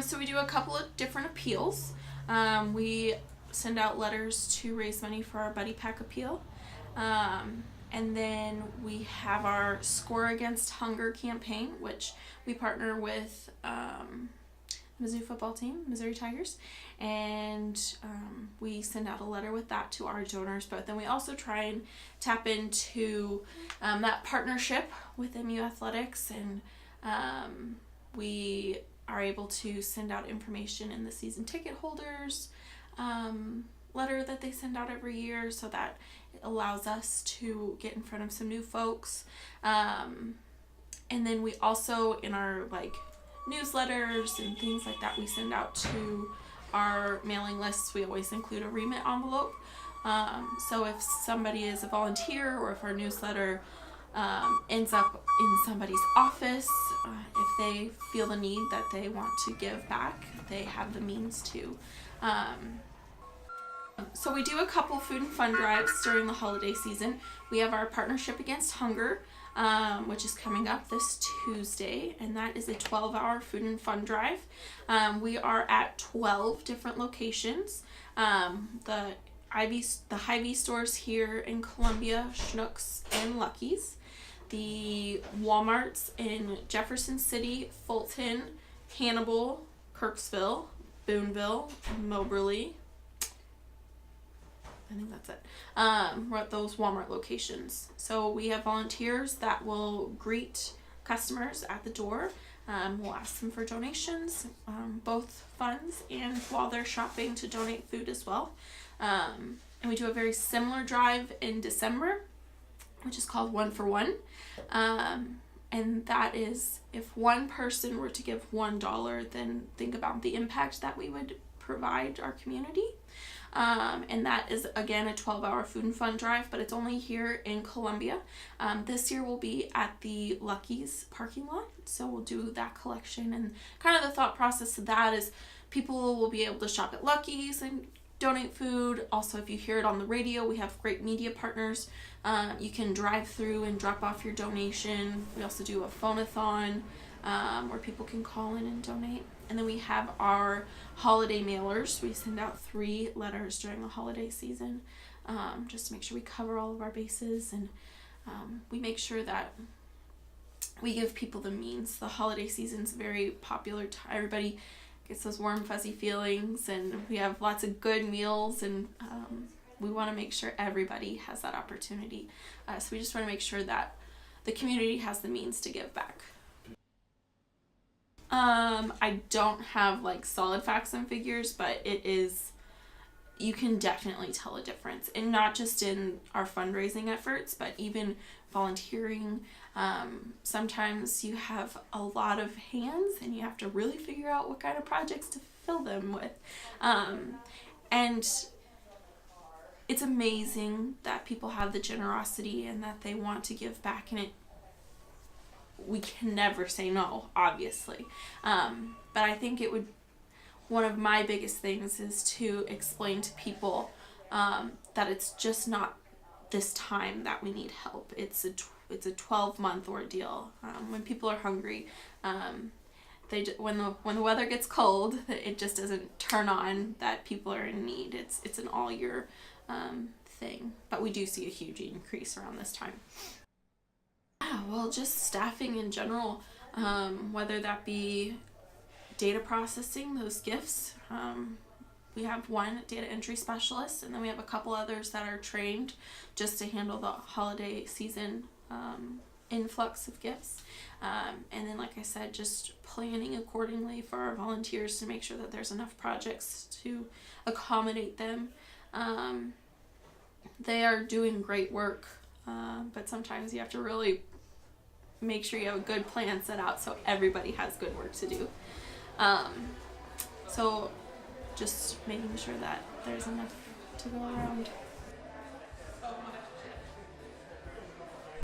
So we do a couple of different appeals. We send out letters to raise money for our Buddy Pack appeal. And then we have our Score Against Hunger campaign, which we partner with Mizzou football team, Missouri Tigers, and we send out a letter with that to our donors. But then we also try and tap into that partnership with MU Athletics, and we are able to send out information in the season ticket holders letter that they send out every year, so that it allows us to get in front of some new folks. And then we also, in our newsletters and things like that we send out to our mailing lists, we always include a remit envelope. So if somebody is a volunteer, or if our newsletter ends up in somebody's office, if they feel the need that they want to give back, they have the means to. So we do a couple food and fun drives during the holiday season. We have our Partnership Against Hunger, which is coming up this Tuesday, and that is a 12-hour food and fun drive. We are at 12 different locations. The Hy-Vee stores here in Columbia, Schnucks, and Lucky's. The Walmarts in Jefferson City, Fulton, Hannibal, Kirksville, Boonville, Moberly. I think that's it. We're at those Walmart locations. So we have volunteers that will greet customers at the door. We'll ask them for donations, both funds and while they're shopping to donate food as well. And we do a very similar drive in December, which is called One for One. And that is, if one person were to give $1, then think about the impact that we would provide our community. And that is, again, a 12-hour food and fun drive, but it's only here in Columbia. This year we'll be at the Lucky's parking lot, so we'll do that collection. And kind of the thought process of that is people will be able to shop at Lucky's and donate food. Also, if you hear it on the radio, we have great media partners. You can drive through and drop off your donation. We also do a phone-a-thon where people can call in and donate. And then we have our holiday mailers. We send out 3 letters during the holiday season, just to make sure we cover all of our bases, and we make sure that we give people the means. The holiday season's a very popular time. Everybody gets those warm, fuzzy feelings, and we have lots of good meals, and we want to make sure everybody has that opportunity. So we just want to make sure that the community has the means to give back. I don't have solid facts and figures, but you can definitely tell a difference, and not just in our fundraising efforts, but even volunteering. Sometimes you have a lot of hands and you have to really figure out what kind of projects to fill them with. And it's amazing that people have the generosity and that they want to give back, and we can never say no, obviously. But I think one of my biggest things is to explain to people that it's just not this time that we need help. It's a 12-month ordeal. When people are hungry, when the weather gets cold, it just doesn't turn on that people are in need. It's an all year thing. But we do see a huge increase around this time. Yeah, well, just staffing in general, whether that be data processing, those gifts. We have one data entry specialist, and then we have a couple others that are trained just to handle the holiday season influx of gifts. And then, like I said, just planning accordingly for our volunteers to make sure that there's enough projects to accommodate them. They are doing great work. But sometimes you have to really make sure you have a good plan set out so everybody has good work to do. So just making sure that there's enough to go around.